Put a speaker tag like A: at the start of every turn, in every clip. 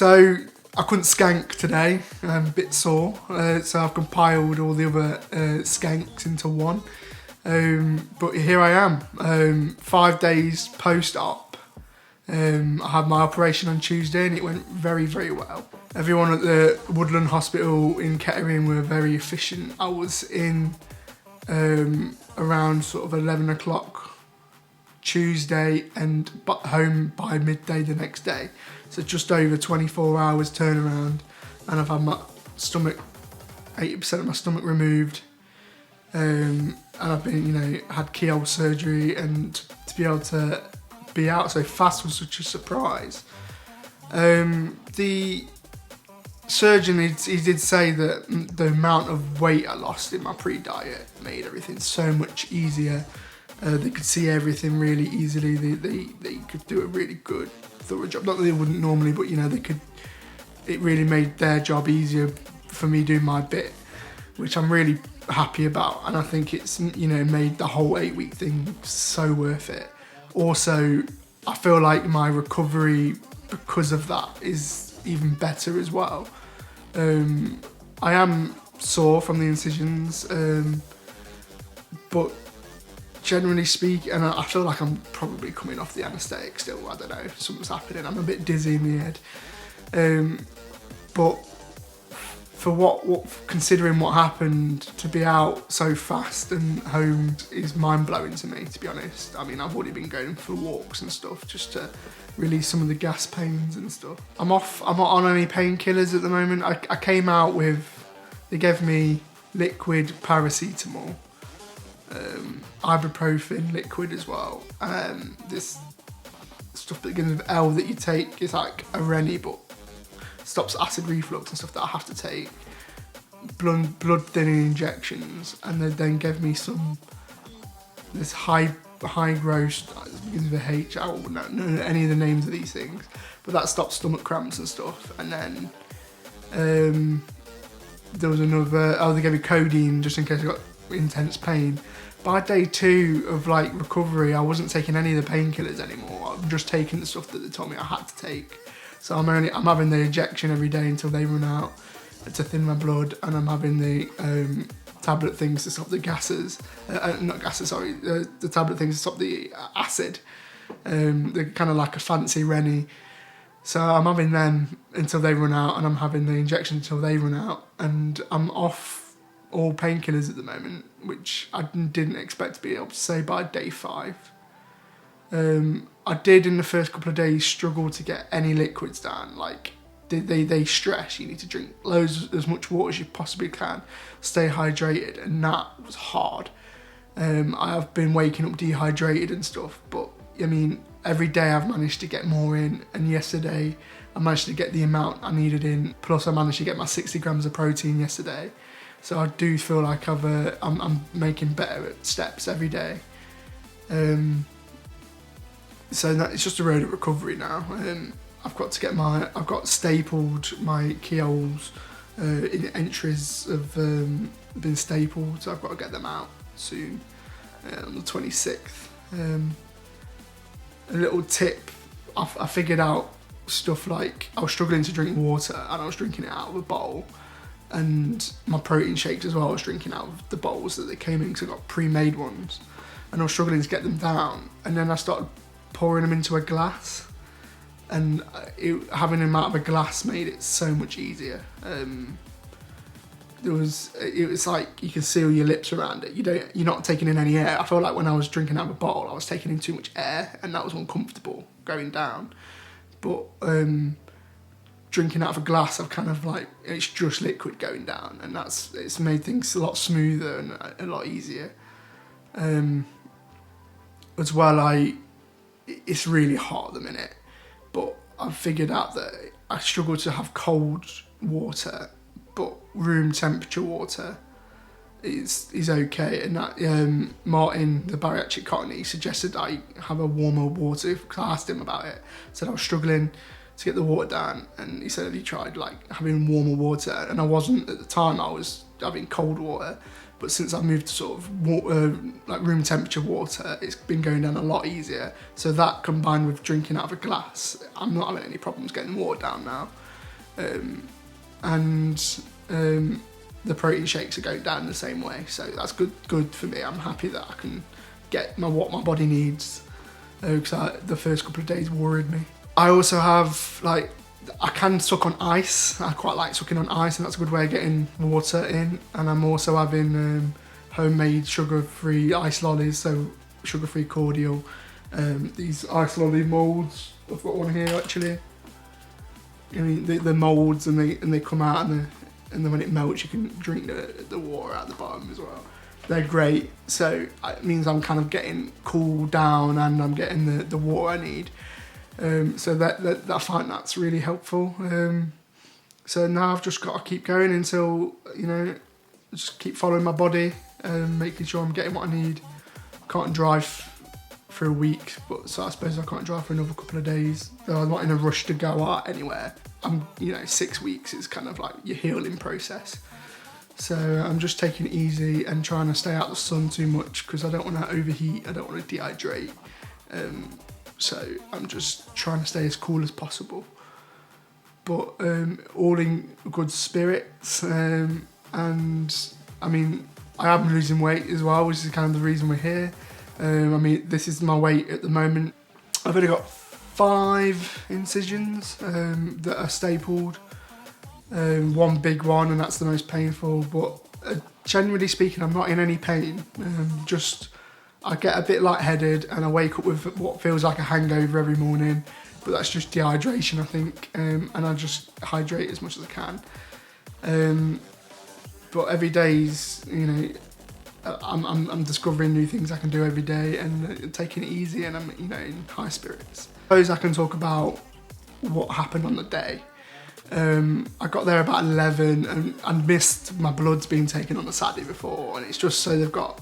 A: So I couldn't skank today, I'm a bit sore, so I've compiled all the other skanks into one. But here I am, 5 days post-op. I had my operation on Tuesday and it went very, very well. Everyone at the Woodland Hospital in Kettering were very efficient. I was in around sort of 11 o'clock Tuesday and home by midday the next day. So just over 24 hours turnaround, and I've had my stomach, 80% of my stomach removed. And I've been, had keyhole surgery, and to be able to be out so fast was such a surprise. The surgeon, he did say that the amount of weight I lost in my pre-diet made everything so much easier. They could see everything really easily. They could do a really good, thorough job. Not that they wouldn't normally, but they could. It really made their job easier for me doing my bit, which I'm really happy about. And I think it's made the whole 8-week thing so worth it. Also, I feel like my recovery because of that is even better as well. I am sore from the incisions, but generally speaking, and I feel like I'm probably coming off the anaesthetic still, I don't know, something's happening, I'm a bit dizzy in the head. But for considering what happened, to be out so fast and home is mind-blowing to me, to be honest. I mean, I've already been going for walks and stuff just to release some of the gas pains and stuff. I'm not on any painkillers at the moment. I came out with, they gave me liquid paracetamol, ibuprofen liquid as well. This stuff that begins with L that you take is like a Rennie, but stops acid reflux and stuff that I have to take. Blood thinning injections, and they then gave me this high gross, it begins with a H. I don't know any of the names of these things, but that stops stomach cramps and stuff. And then there was another. They gave me codeine just in case I got intense pain. By day 2 of recovery, I wasn't taking any of the painkillers anymore. I'm just taking the stuff that they told me I had to take. So I'm having the injection every day until they run out to thin my blood, and I'm having the tablet things to stop the gases. Not gases, sorry. The tablet things to stop the acid. They're kind of like a fancy Rennie. So I'm having them until they run out, and I'm having the injection until they run out, and I'm off all painkillers at the moment, which I didn't expect to be able to say by day 5. I did in the first couple of days struggle to get any liquids down. They stress you need to drink as much water as you possibly can, stay hydrated, and that was hard. I have been waking up dehydrated and stuff, but I mean every day I've managed to get more in, and yesterday I managed to get the amount I needed in, plus I managed to get my 60 grams of protein yesterday. So I do feel like I'm making better steps every day. So it's just a road of recovery now. I've got stapled my keyholes. Entries have been stapled, so I've got to get them out soon on the 26th. A little tip, I figured out stuff like I was struggling to drink water and I was drinking it out of a bowl. And my protein shakes as well, I was drinking out of the bowls that they came in because I got pre-made ones. And I was struggling to get them down. And then I started pouring them into a glass. And having them out of a glass made it so much easier. It was like you can seal your lips around it. You're not taking in any air. I felt like when I was drinking out of a bowl, I was taking in too much air, and that was uncomfortable going down. But drinking out of a glass, I've kind of it's just liquid going down, and it's made things a lot smoother and a lot easier. As well, it's really hot at the minute, but I've figured out that I struggle to have cold water, but room temperature water is okay. And that Martin, the bariatric cotton, he suggested I have a warmer water because I asked him about it. Said I was struggling to get the water down, and he said he tried having warmer water, and I wasn't at the time. I was having cold water, but since I moved to sort of room temperature water, it's been going down a lot easier. So that combined with drinking out of a glass, I'm not having any problems getting water down now. and the protein shakes are going down the same way. So that's good for me. I'm happy that I can get what my body needs, because the first couple of days worried me. I also have, like, I can suck on ice. I quite like sucking on ice, and that's a good way of getting water in. And I'm also having homemade sugar-free ice lollies, so sugar-free cordial. These ice lolly moulds. I've got one here actually. I mean, the moulds, and they come out, and then when it melts, you can drink the water out the bottom as well. They're great. So it means I'm kind of getting cooled down, and I'm getting the water I need. So that I find that's really helpful. So now I've just got to keep going until, just keep following my body, making sure I'm getting what I need. Can't drive for a week, but so I suppose I can't drive for another couple of days. So I'm not in a rush to go out anywhere. 6 weeks is kind of like your healing process. So I'm just taking it easy and trying to stay out of the sun too much, because I don't want to overheat, I don't want to dehydrate. So I'm just trying to stay as cool as possible. But all in good spirits. And I mean, I am losing weight as well, which is kind of the reason we're here. This is my weight at the moment. I've only got 5 incisions that are stapled. One big one, and that's the most painful. But generally speaking, I'm not in any pain. I get a bit lightheaded, and I wake up with what feels like a hangover every morning. But that's just dehydration, I think. And I just hydrate as much as I can. But every day's, I'm discovering new things I can do every day, and taking it easy, and I'm, in high spirits. I suppose I can talk about what happened on the day. I got there about 11, and I missed my bloods being taken on the Saturday before, and it's just so they've got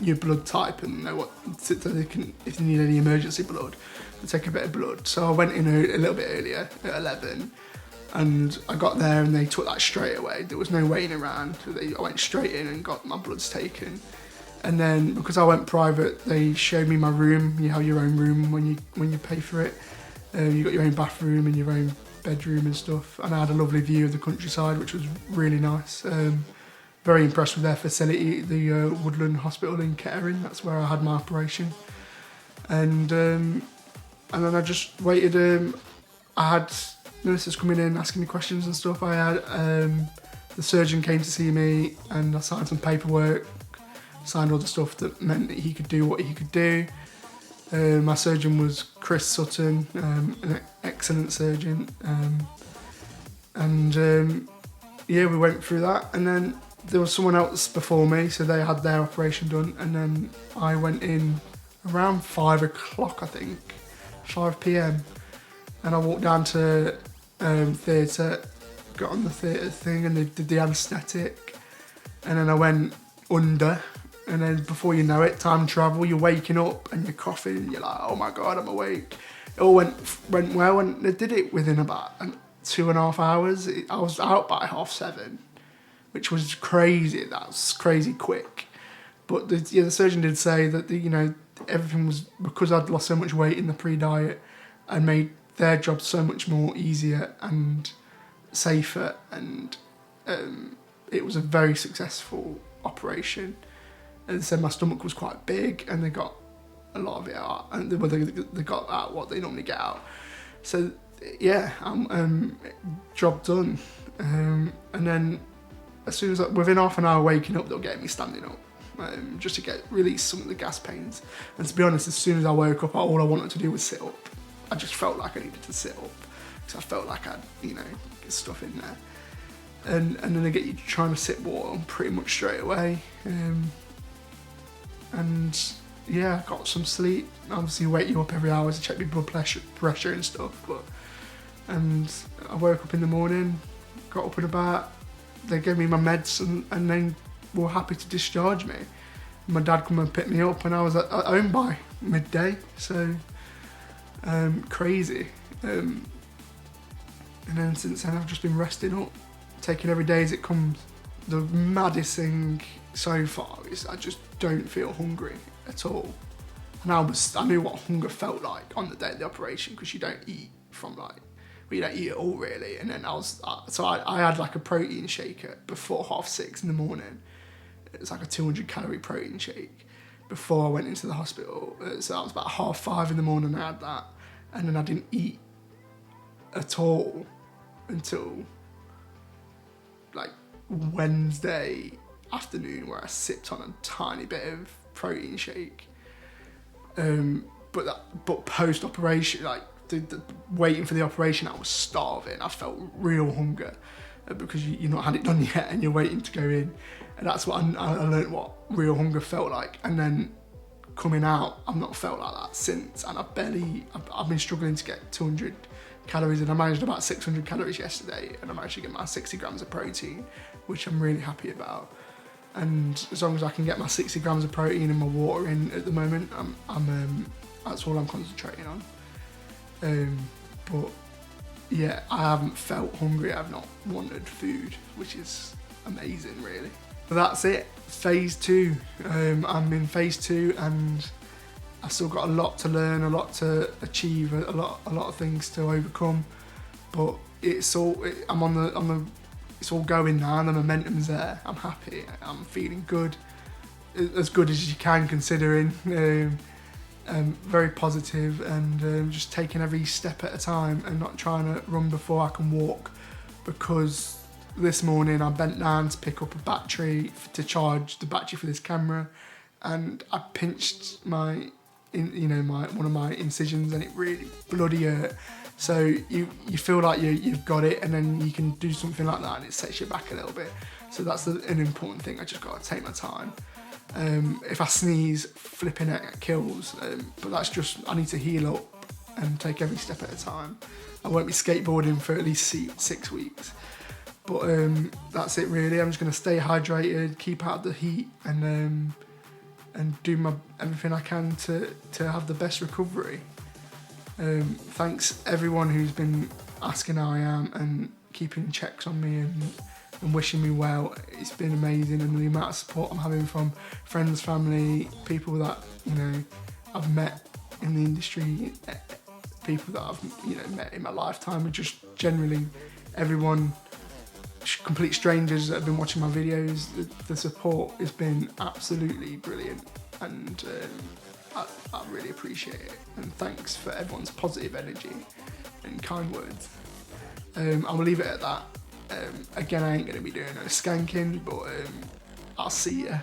A: your blood type and know what, so they can, if you need any emergency blood, they take a bit of blood. So I went in a little bit earlier at 11. And I got there, and they took that straight away. There was no waiting around. I went straight in and got my bloods taken. And then, because I went private, they showed me my room. You have your own room when you pay for it. You got your own bathroom and your own bedroom and stuff. And I had a lovely view of the countryside, which was really nice. Very impressed with their facility, the Woodland Hospital in Kettering. That's where I had my operation. And then I just waited. I had nurses coming in asking me questions and stuff. I had the surgeon came to see me, and I signed some paperwork, signed all the stuff that meant that he could do what he could do. My surgeon was Chris Sutton, an excellent surgeon, we went through that, and then there was someone else before me, so they had their operation done, and then I went in around 5 o'clock, I think, 5 p.m. And I walked down to theatre, got on the theatre thing, and they did the anaesthetic. And then I went under, and then before you know it, time travel, you're waking up and you're coughing, and you're like, oh my God, I'm awake. It all went well, and they did it within about 2.5 hours. I was out by 7:30, which was crazy. That was crazy quick. But the surgeon did say that everything was, because I'd lost so much weight in the pre-diet, and made their job so much more easier and safer, and it was a very successful operation. And they said my stomach was quite big, and they got a lot of it out, and they got out what they normally get out. So yeah, job done. And then as soon as within half an hour waking up, they'll get me standing up, just to release some of the gas pains. And to be honest, as soon as I woke up, all I wanted to do was sit up. I just felt like I needed to sit up, because I felt like I'd, get stuff in there. And then they get you trying to sit water pretty much straight away. And yeah, I got some sleep. Obviously wake you up every hour to check your blood pressure and stuff. And I woke up in the morning, got up and about. They gave me my meds, and then were happy to discharge me. My dad come and picked me up, and I was at home by midday. So. Crazy. And then since then I've just been resting up, taking every day as it comes. The maddest thing so far is I just don't feel hungry at all. And I knew what hunger felt like on the day of the operation, because you don't eat from you don't eat it all really. And then I had like a protein shaker before 6:30 in the morning. It was like a 200 calorie protein shake before I went into the hospital. So that was about 5:30 in the morning I had that. And then I didn't eat at all until like Wednesday afternoon, where I sipped on a tiny bit of protein shake. But post operation, like waiting for the operation, I was starving. I felt real hunger because you've not had it done yet and you're waiting to go in, and that's what I learned what real hunger felt like. And then coming out, I've not felt like that since, and I've been struggling to get 200 calories, and I managed about 600 calories yesterday, and I managed to get my 60 grams of protein, which I'm really happy about. And as long as I can get my 60 grams of protein and my water in at the moment, that's all I'm concentrating on. But yeah, I haven't felt hungry. I've not wanted food, which is amazing, really. But that's it. Phase 2. I'm in phase 2, and I've still got a lot to learn, a lot to achieve, a lot of things to overcome. But it's all it's all going now. The momentum's there. I'm happy. I'm feeling good, as good as you can considering. Very positive, and just taking every step at a time and not trying to run before I can walk. Because this morning I bent down to pick up a battery to charge the battery for this camera, and I pinched one of my incisions, and it really bloody hurt. So you feel like you've got it, and then you can do something like that and it sets you back a little bit. So that's an important thing. I just got to take my time. If I sneeze, flipping it kills. But that's just, I need to heal up and take every step at a time. I won't be skateboarding for at least 6 weeks. But that's it really. I'm just going to stay hydrated, keep out the heat, and do everything I can to have the best recovery. Thanks everyone who's been asking how I am and keeping checks on me and wishing me well. It's been amazing, and the amount of support I'm having from friends, family, people that I've met in the industry, people that I've met in my lifetime, and just generally everyone, complete strangers that have been watching my videos. The support has been absolutely brilliant, and I really appreciate it. And thanks for everyone's positive energy and kind words. I will leave it at that. Again, I ain't going to be doing no skanking, but I'll see ya.